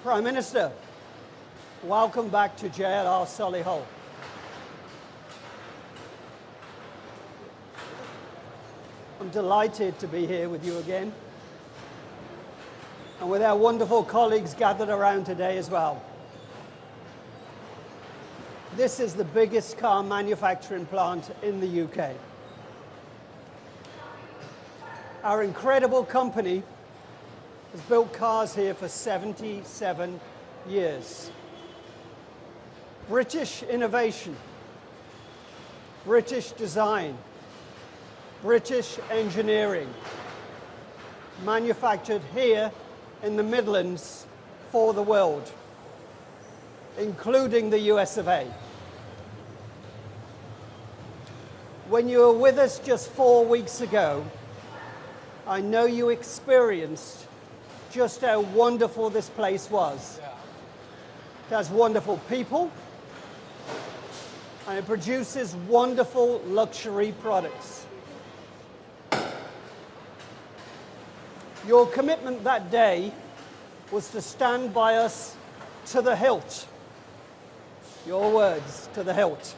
Prime Minister, welcome back to JLR Solihull. I'm delighted to be here with you again, and with our wonderful colleagues gathered around today as well. This is the biggest car manufacturing plant in the UK. Our incredible company has built cars here for 77 years. British innovation, British design, British engineering, manufactured here in the Midlands for the world, including the US of A. When you were with us just 4 weeks ago, I know you experienced just how wonderful this place was. It has wonderful people, and it produces wonderful luxury products. Your commitment that day was to stand by us to the hilt. Your words, to the hilt.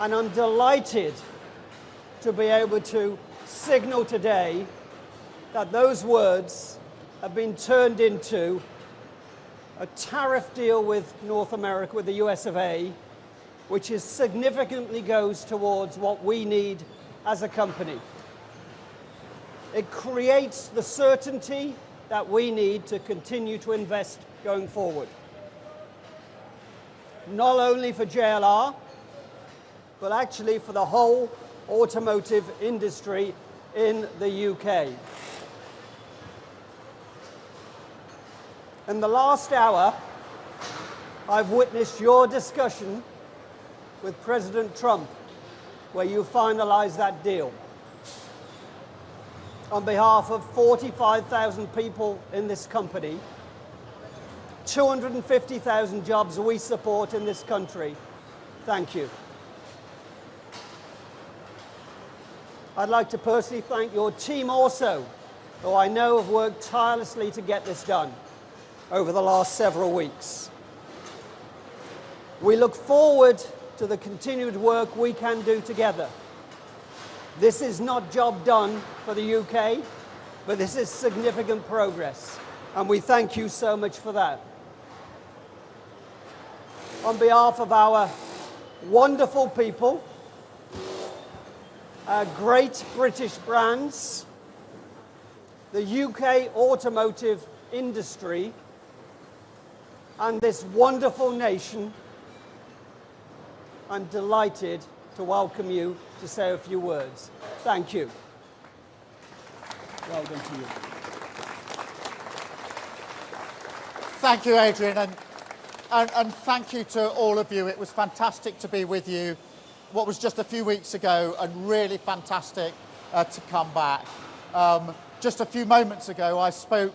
And I'm delighted to be able to signal today that those words have been turned into a tariff deal with North America, with the US of A, which significantly goes towards what we need as a company. It creates the certainty that we need to continue to invest going forward. Not only for JLR, but actually for the whole automotive industry in the UK. In the last hour, I've witnessed your discussion with President Trump, where you finalized that deal. On behalf of 45,000 people in this company, 250,000 jobs we support in this country, thank you. I'd like to personally thank your team also, who I know have worked tirelessly to get this done over the last several weeks. We look forward to the continued work we can do together. This is not job done for the UK, but this is significant progress, and we thank you so much for that. On behalf of our wonderful people, our great British brands, the UK automotive industry, and this wonderful nation, I'm delighted to welcome you to say a few words. Thank you. Well done to you. Thank you, Adrian, and thank you to all of you. It was fantastic to be with you what was just a few weeks ago, and really fantastic to come back. Just a few moments ago, I spoke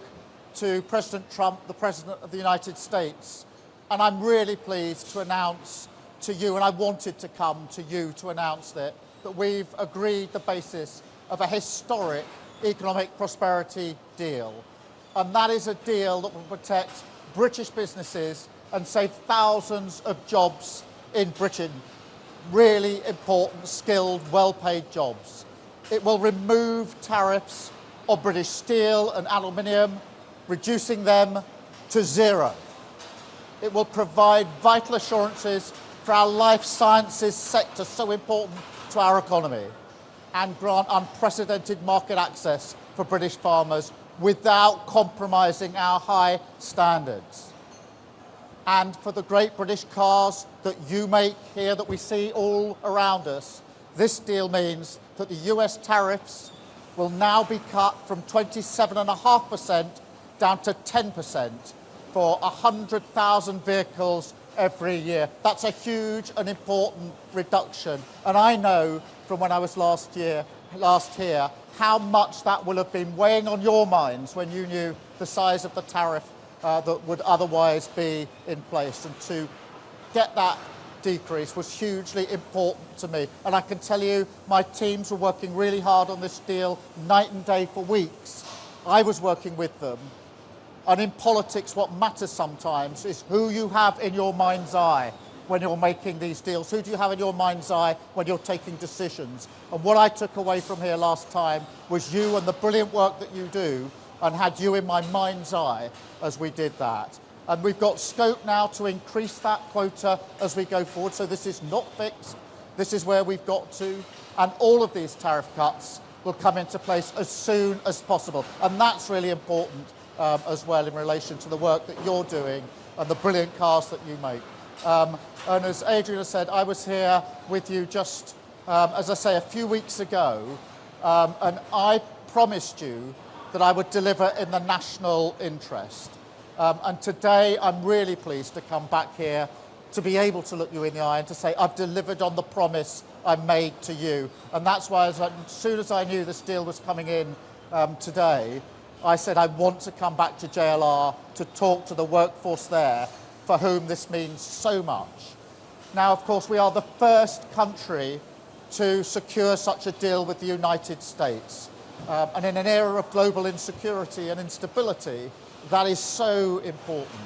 to President Trump, the President of the United States, and I'm really pleased to announce to you, and I wanted to come to you to announce that we've agreed the basis of a historic economic prosperity deal. And that is a deal that will protect British businesses and save thousands of jobs in Britain. Really important, skilled, well-paid jobs. It will remove tariffs on British steel and aluminium, reducing them to zero. It will provide vital assurances for our life sciences sector, so important to our economy, and grant unprecedented market access for British farmers without compromising our high standards. And for the great British cars that you make here, that we see all around us, this deal means that the US tariffs will now be cut from 27.5% down to 10% for 100,000 vehicles every year. That's a huge and important reduction. And I know from when I was last here how much that will have been weighing on your minds when you knew the size of the tariff that would otherwise be in place. And to get that decrease was hugely important to me. And I can tell you, my teams were working really hard on this deal night and day for weeks. I was working with them, And in politics, what matters sometimes is who you have in your mind's eye when you're making these deals. Who do you have in your mind's eye when you're taking decisions? And what I took away from here last time was you and the brilliant work that you do, and had you in my mind's eye as we did that. And we've got scope now to increase that quota as we go forward. So this is not fixed. This is where we've got to. And all of these tariff cuts will come into place as soon as possible. And that's really important as well in relation to the work that you're doing and the brilliant cars that you make. And as Adrian said, I was here with you just, as I say, a few weeks ago, and I promised you that I would deliver in the national interest. And today I'm really pleased to come back here to be able to look you in the eye and to say I've delivered on the promise I made to you. And that's why as soon as I knew this deal was coming in today, I said I want to come back to JLR to talk to the workforce there for whom this means so much. Now, of course, we are the first country to secure such a deal with the United States. And in an era of global insecurity and instability, that is so important.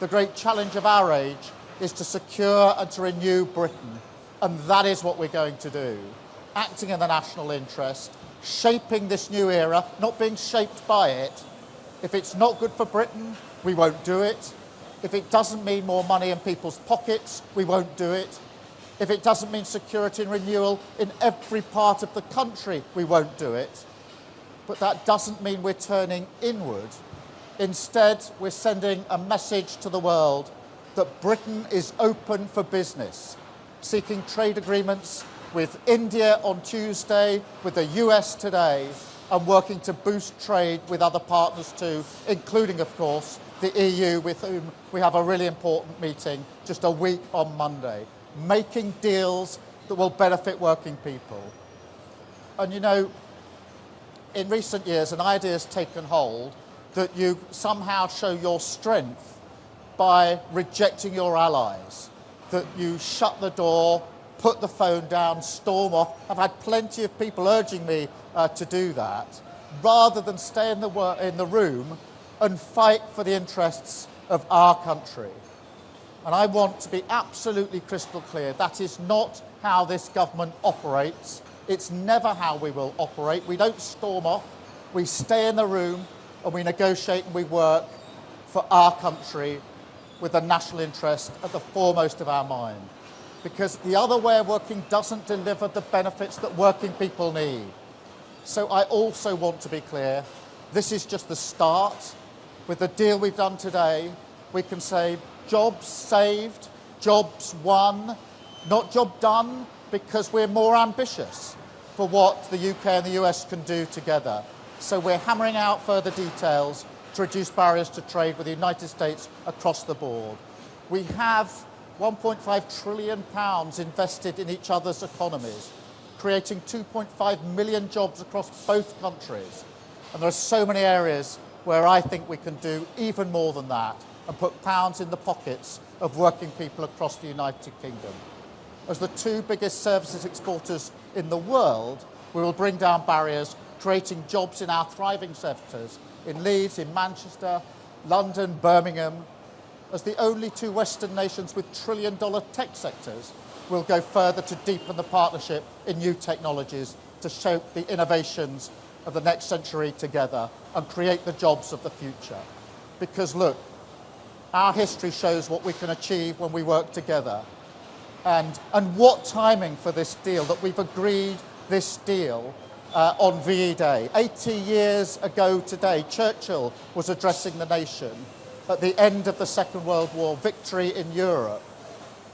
The great challenge of our age is to secure and to renew Britain. And that is what we're going to do. Acting in the national interest, shaping this new era, not being shaped by it. If it's not good for Britain, we won't do it. If it doesn't mean more money in people's pockets, we won't do it. If it doesn't mean security and renewal in every part of the country, we won't do it. But that doesn't mean we're turning inward. Instead, we're sending a message to the world that Britain is open for business, seeking trade agreements with India on Tuesday, with the US today, and working to boost trade with other partners too, including, of course, the EU, with whom we have a really important meeting just a week on Monday, making deals that will benefit working people. And you know, in recent years, an idea has taken hold that you somehow show your strength by rejecting your allies, that you shut the door, put the phone down, storm off. I've had plenty of people urging me to do that, rather than stay in the room and fight for the interests of our country. And I want to be absolutely crystal clear, that is not how this government operates. It's never how we will operate. We don't storm off, we stay in the room and we negotiate and we work for our country with the national interest at the foremost of our mind. Because the other way of working doesn't deliver the benefits that working people need. So I also want to be clear, this is just the start. With the deal we've done today, we can say jobs saved, jobs won, not job done, because we're more ambitious for what the UK and the US can do together. So we're hammering out further details to reduce barriers to trade with the United States across the board. We have £1.5 trillion invested in each other's economies, creating 2.5 million jobs across both countries. And there are so many areas where I think we can do even more than that and put pounds in the pockets of working people across the United Kingdom. As the two biggest services exporters in the world, we will bring down barriers, creating jobs in our thriving sectors in Leeds, in Manchester, London, Birmingham. As the only two Western nations with trillion-dollar tech sectors, we'll go further to deepen the partnership in new technologies to shape the innovations of the next century together and create the jobs of the future. Because look, our history shows what we can achieve when we work together. And what timing for this deal, that we've agreed this deal on VE Day. 80 years ago today, Churchill was addressing the nation at the end of the Second World War, victory in Europe.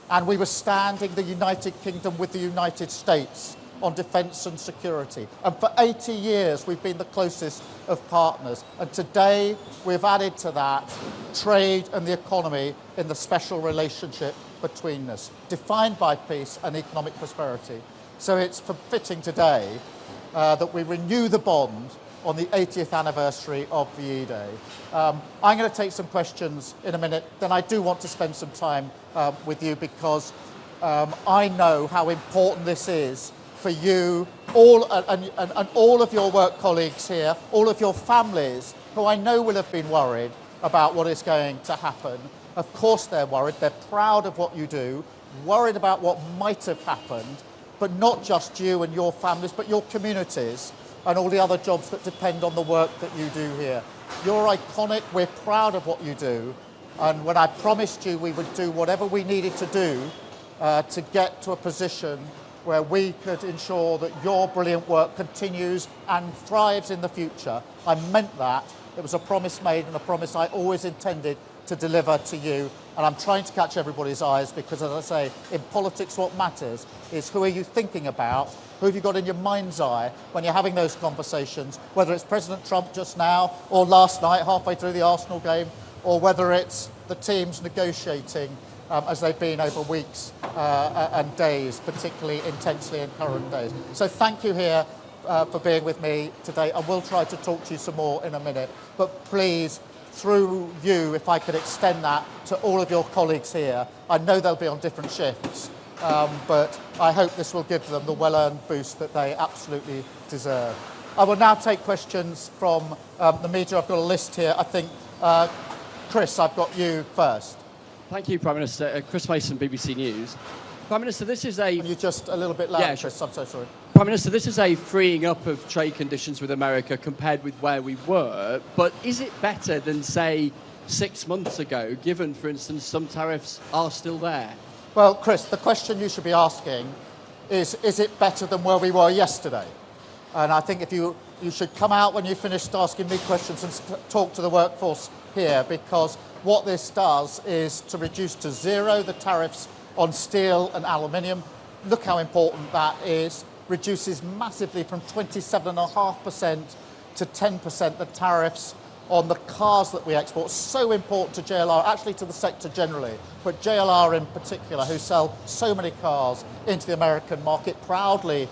And we were standing the United Kingdom with the United States on defence and security. And for 80 years, we've been the closest of partners. And today, we've added to that trade and the economy in the special relationship between us, defined by peace and economic prosperity. So it's fitting today that we renew the bond on the 80th anniversary of VE Day. I'm going to take some questions in a minute, then I do want to spend some time with you because I know how important this is for you, and all of your work colleagues here, all of your families, who I know will have been worried about what is going to happen. Of course they're worried. They're proud of what you do, worried about what might have happened, but not just you and your families, but your communities and all the other jobs that depend on the work that you do here. You're iconic. We're proud of what you do. And when I promised you we would do whatever we needed to do to get to a position where we could ensure that your brilliant work continues and thrives in the future, I meant that. It was a promise made and a promise I always intended to deliver to you. And I'm trying to catch everybody's eyes because, as I say, in politics what matters is who are you thinking about, who have you got in your mind's eye when you're having those conversations, whether it's President Trump just now or last night halfway through the Arsenal game, or whether it's the teams negotiating as they've been over weeks and days, particularly intensely in current days. So thank you here for being with me today. I will try to talk to you some more in a minute, but please, through you, if I could extend that to all of your colleagues here. I know they'll be on different shifts, but I hope this will give them the well-earned boost that they absolutely deserve. I will now take questions from the media. I've got a list here. I think, Chris, I've got you first. Thank you, Prime Minister. Chris Mason, BBC News. Prime Minister, this is a... Can you just a little bit louder, Yeah, Chris? I'm so sorry. Prime Minister, this is a freeing up of trade conditions with America compared with where we were, but is it better than, say, 6 months ago, given, for instance, some tariffs are still there? Well, Chris, the question you should be asking is it better than where we were yesterday? And I think if you should come out when you finished asking me questions and talk to the workforce here, because what this does is to reduce to zero the tariffs on steel and aluminium. Look how important that is. Reduces massively from 27.5% to 10% the tariffs on the cars that we export. So important to JLR, actually to the sector generally, but JLR in particular, who sell so many cars into the American market, proudly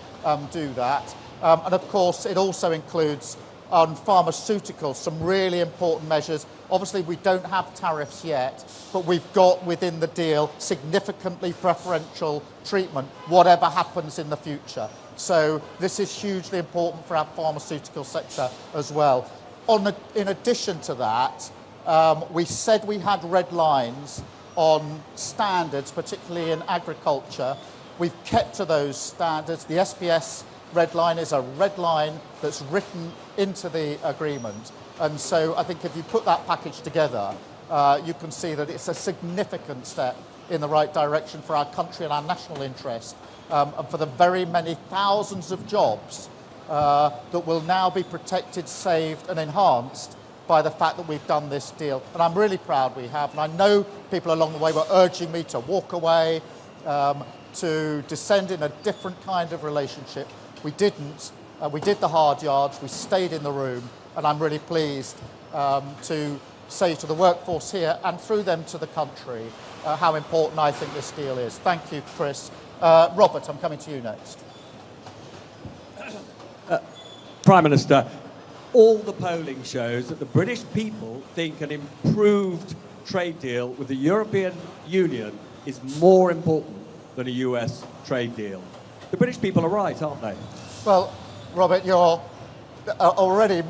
do that. And of course, it also includes on pharmaceuticals some really important measures. Obviously, we don't have tariffs yet, but we've got within the deal significantly preferential treatment, whatever happens in the future. So this is hugely important for our pharmaceutical sector as well. In addition to that, we said we had red lines on standards, particularly in agriculture. We've kept to those standards. The SPS red line is a red line that's written into the agreement. And so I think if you put that package together, you can see that it's a significant step in the right direction for our country and our national interest, and for the very many thousands of jobs that will now be protected, saved and enhanced by the fact that we've done this deal. And I'm really proud we have. And I know people along the way were urging me to walk away, to descend in a different kind of relationship. We didn't. We did the hard yards. We stayed in the room. And I'm really pleased to say to the workforce here and through them to the country how important I think this deal is. Thank you, Chris. Robert, I'm coming to you next. Prime Minister, all the polling shows that the British people think an improved trade deal with the European Union is more important than a US trade deal. The British people are right, aren't they? Well, Robert, you're already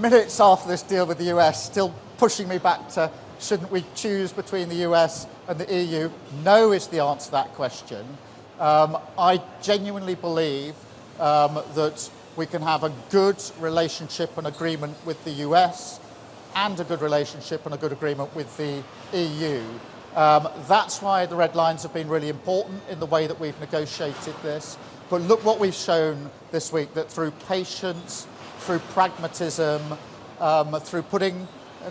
minutes after this deal with the US still pushing me back to shouldn't we choose between the US and the EU? No is the answer to that question. I genuinely believe that we can have a good relationship and agreement with the US and a good relationship and a good agreement with the EU. That's why the red lines have been really important in the way that we've negotiated this. But look what we've shown this week, that through patience, through pragmatism, through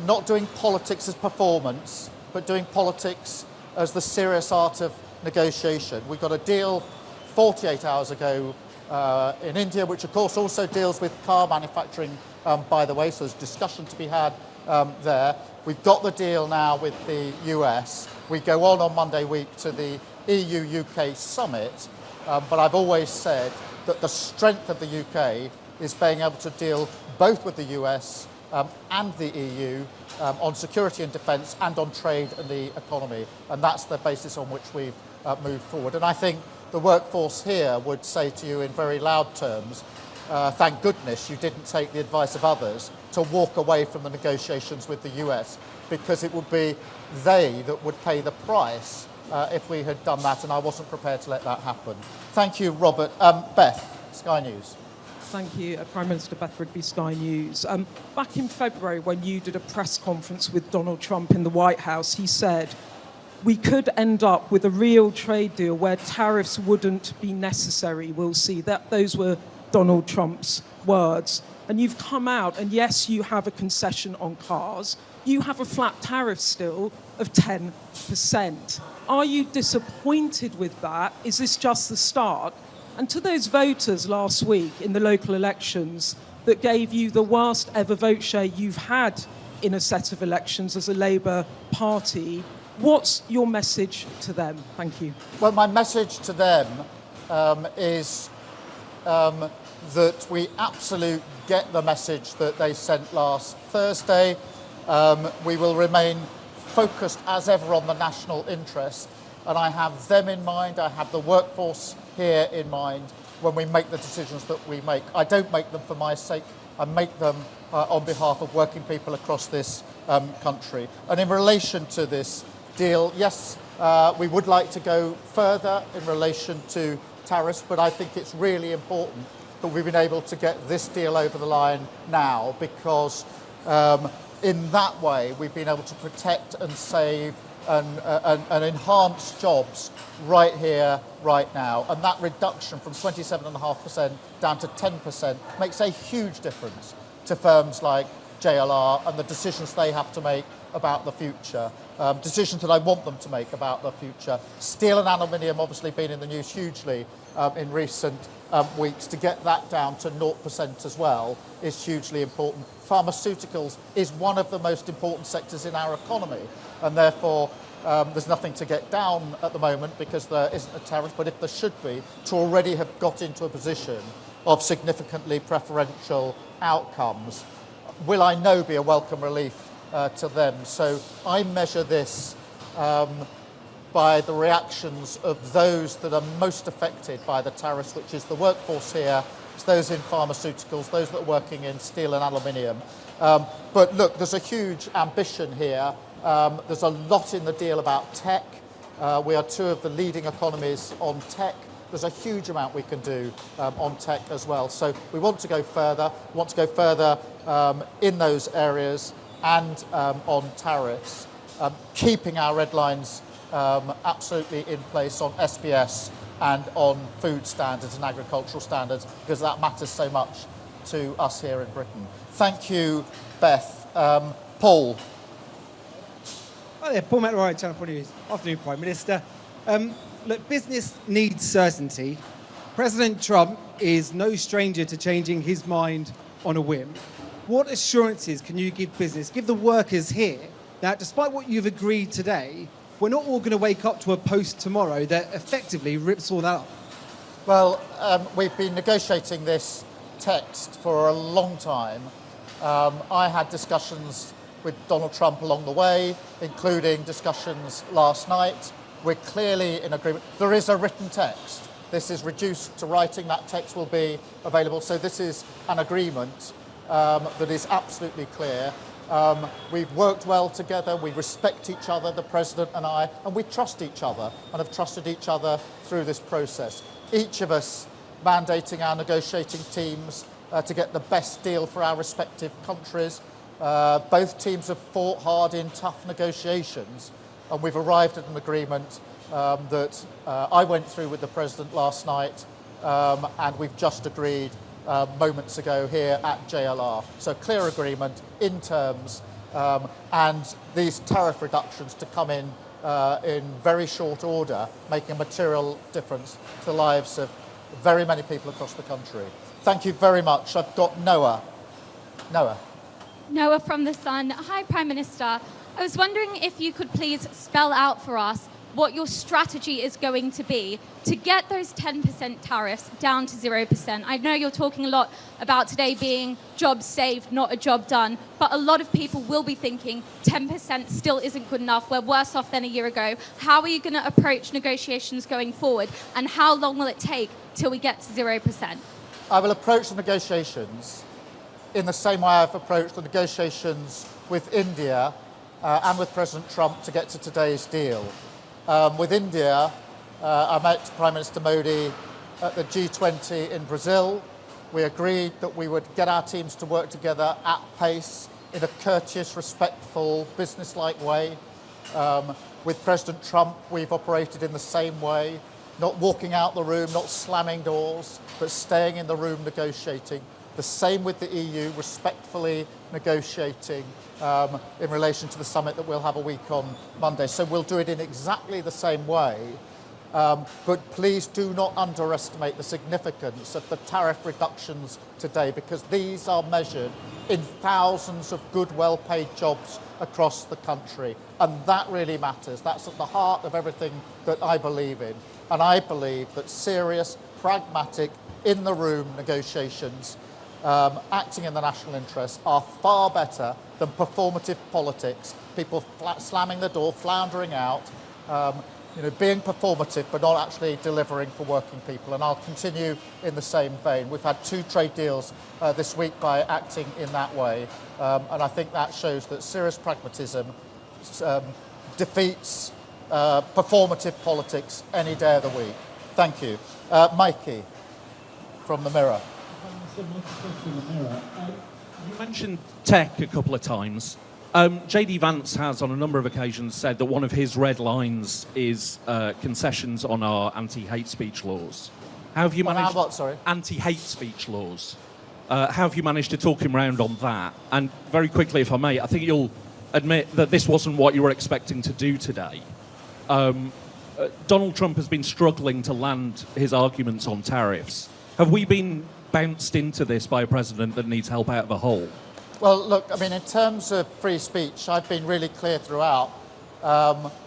not doing politics as performance, but doing politics as the serious art of negotiation. We got a deal 48 hours ago in India, which of course also deals with car manufacturing, by the way, so there's discussion to be had there. We've got the deal now with the US. We go on Monday week to the EU-UK summit, but I've always said that the strength of the UK is being able to deal both with the US and the EU on security and defence and on trade and the economy. And that's the basis on which we've moved forward. And I think the workforce here would say to you in very loud terms thank goodness you didn't take the advice of others to walk away from the negotiations with the US, because it would be they that would pay the price if we had done that, and I wasn't prepared to let that happen. Thank you, Robert. Beth, Sky News. Thank you, Prime Minister Beth Rigby, Sky News. Back in February, when you did a press conference with Donald Trump in the White House, he said, we could end up with a real trade deal where tariffs wouldn't be necessary. We'll see. Those were Donald Trump's words. And you've come out, and yes, you have a concession on cars. You have a flat tariff still of 10%. Are you disappointed with that? Is this just the start? And to those voters last week in the local elections that gave you the worst ever vote share you've had in a set of elections as a Labour Party, what's your message to them? Thank you. Well, my message to them is that we absolutely get the message that they sent last Thursday. We will remain focused as ever on the national interest, and I have them in mind, I have the workforce here in mind when we make the decisions that we make. I don't make them for my sake, I make them on behalf of working people across this country. And in relation to this deal, yes, we would like to go further in relation to tariffs, but I think it's really important that we've been able to get this deal over the line now, because in that way we've been able to protect and save and enhance jobs right here, right now. And that reduction from 27.5% down to 10% makes a huge difference to firms like JLR and the decisions they have to make about the future, decisions that I want them to make about the future. Steel and aluminium obviously been in the news hugely in recent weeks. To get that down to 0% as well is hugely important. Pharmaceuticals is one of the most important sectors in our economy, and therefore there's nothing to get down at the moment because there isn't a tariff, but if there should be, to already have got into a position of significantly preferential outcomes will, I know, be a welcome relief to them. So I measure this by the reactions of those that are most affected by the tariffs, which is the workforce here, it's those in pharmaceuticals, those that are working in steel and aluminium. But look, there's a huge ambition here. There's a lot in the deal about tech. We are two of the leading economies on tech. There's a huge amount we can do on tech as well. So we want to go further. We want to go further in those areas and on tariffs, keeping our red lines absolutely in place on SBS and on food standards and agricultural standards, because that matters so much to us here in Britain. Thank you, Beth. Paul. Hi there, Paul McElroy, Channel 4 News. Afternoon, Prime Minister. Look, business needs certainty. President Trump is no stranger to changing his mind on a whim. What assurances can you give business, give the workers here, that despite what you've agreed today, we're not all going to wake up to a post tomorrow that effectively rips all that up? Well, we've been negotiating this text for a long time. I had discussions with Donald Trump along the way, including discussions last night. We're clearly in agreement. There is a written text. This is reduced to writing. That text will be available. So this is an agreement that is absolutely clear. We've worked well together. We respect each other, the President and I, and we trust each other and have trusted each other through this process. Each of us mandating our negotiating teams to get the best deal for our respective countries. Both teams have fought hard in tough negotiations, and we've arrived at an agreement that I went through with the President last night, and we've just agreed moments ago here at JLR. So clear agreement in terms, and these tariff reductions to come in very short order, making a material difference to the lives of very many people across the country. Thank you very much. I've got Noah. Noah. Noah from The Sun. Hi, Prime Minister. I was wondering if you could please spell out for us what your strategy is going to be to get those 10% tariffs down to 0%. I know you're talking a lot about today being jobs saved, not a job done, but a lot of people will be thinking 10% still isn't good enough. We're worse off than a year ago. How are you going to approach negotiations going forward, and how long will it take till we get to 0%? I will approach the negotiations in the same way I've approached the negotiations with India and with President Trump to get to today's deal. With India, I met Prime Minister Modi at the G20 in Brazil. We agreed that we would get our teams to work together at pace in a courteous, respectful, business-like way. With President Trump, we've operated in the same way, not walking out the room, not slamming doors, but staying in the room negotiating. The same with the EU, respectfully negotiating in relation to the summit that we'll have a week on Monday. So we'll do it in exactly the same way. But please do not underestimate the significance of the tariff reductions today, because these are measured in thousands of good, well-paid jobs across the country. And that really matters. That's at the heart of everything that I believe in. And I believe that serious, pragmatic, in-the-room negotiations acting in the national interest are far better than performative politics, people slamming the door, floundering out, being performative but not actually delivering for working people. And I'll continue in the same vein. We've had 2 trade deals this week by acting in that way, and I think that shows that serious pragmatism defeats performative politics any day of the week. Thank you. Mikey from the Mirror. You mentioned tech a couple of times. JD Vance has on a number of occasions said that one of his red lines is concessions on our anti-hate speech laws. How have you managed... what, sorry? Anti-hate speech laws. How have you managed to talk him round on that? And very quickly, if I may, I think you'll admit that this wasn't what you were expecting to do today. Donald Trump has been struggling to land his arguments on tariffs. Have we been bounced into this by a president that needs help out of a hole? Well, look, I mean, in terms of free speech, I've been really clear throughout.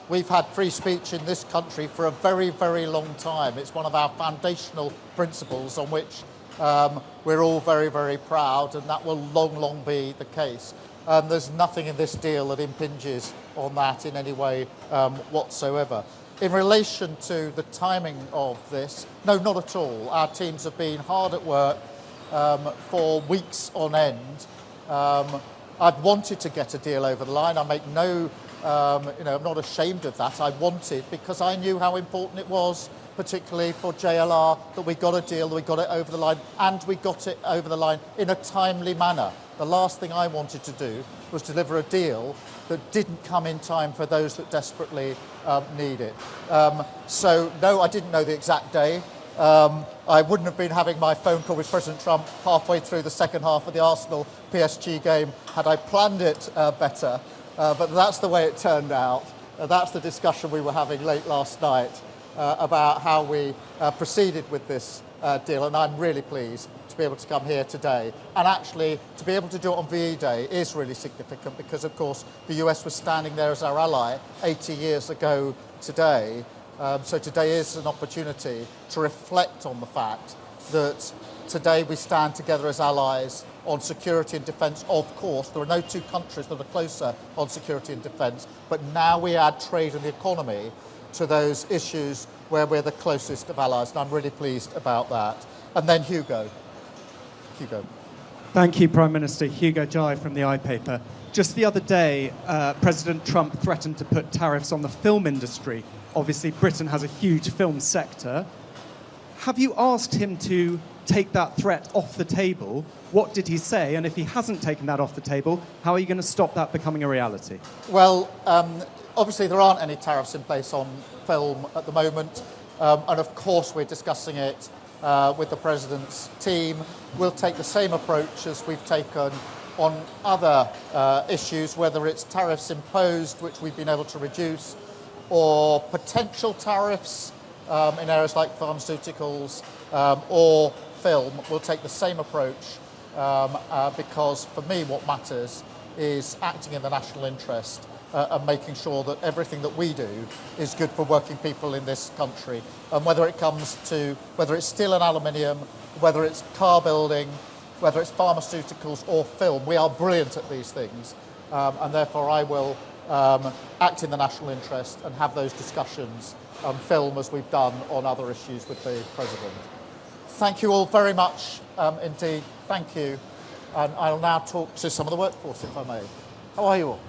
We've had free speech in this country for a very, very long time. It's one of our foundational principles on which we're all very, very proud, and that will long, long be the case. There's nothing in this deal that impinges on that in any way whatsoever. In relation to the timing of this, no, not at all. Our teams have been hard at work for weeks on end. I've wanted to get a deal over the line. I make no, I'm not ashamed of that. I wanted, because I knew how important it was, particularly for JLR, that we got a deal, that we got it over the line, and we got it over the line in a timely manner. The last thing I wanted to do was deliver a deal that didn't come in time for those that desperately need it. So, no, I didn't know the exact day. I wouldn't have been having my phone call with President Trump halfway through the second half of the Arsenal PSG game had I planned it better. But that's the way it turned out. That's the discussion we were having late last night about how we proceeded with this deal. And I'm really pleased to be able to come here today. And actually, to be able to do it on VE Day is really significant because, of course, the US was standing there as our ally 80 years ago today. So today is an opportunity to reflect on the fact that today we stand together as allies on security and defence. Of course, there are no 2 countries that are closer on security and defence, but now we add trade and the economy to those issues where we're the closest of allies, and I'm really pleased about that. And then Hugo. Thank you, Prime Minister. Hugo Jai from the iPaper. Just the other day, President Trump threatened to put tariffs on the film industry. Obviously, Britain has a huge film sector. Have you asked him to take that threat off the table? What did he say? And if he hasn't taken that off the table, how are you going to stop that becoming a reality? Well, obviously there aren't any tariffs in place on film at the moment. And of course we're discussing it with the President's team. We'll take the same approach as we've taken on other issues, whether it's tariffs imposed, which we've been able to reduce, or potential tariffs in areas like pharmaceuticals or film. We'll take the same approach because for me what matters is acting in the national interest and making sure that everything that we do is good for working people in this country. And whether it's steel and aluminium, whether it's car building, whether it's pharmaceuticals or film, we are brilliant at these things. And therefore I will act in the national interest and have those discussions on film as we've done on other issues with the President. Thank you all very much indeed. Thank you. And I'll now talk to some of the workforce, if I may. How are you all?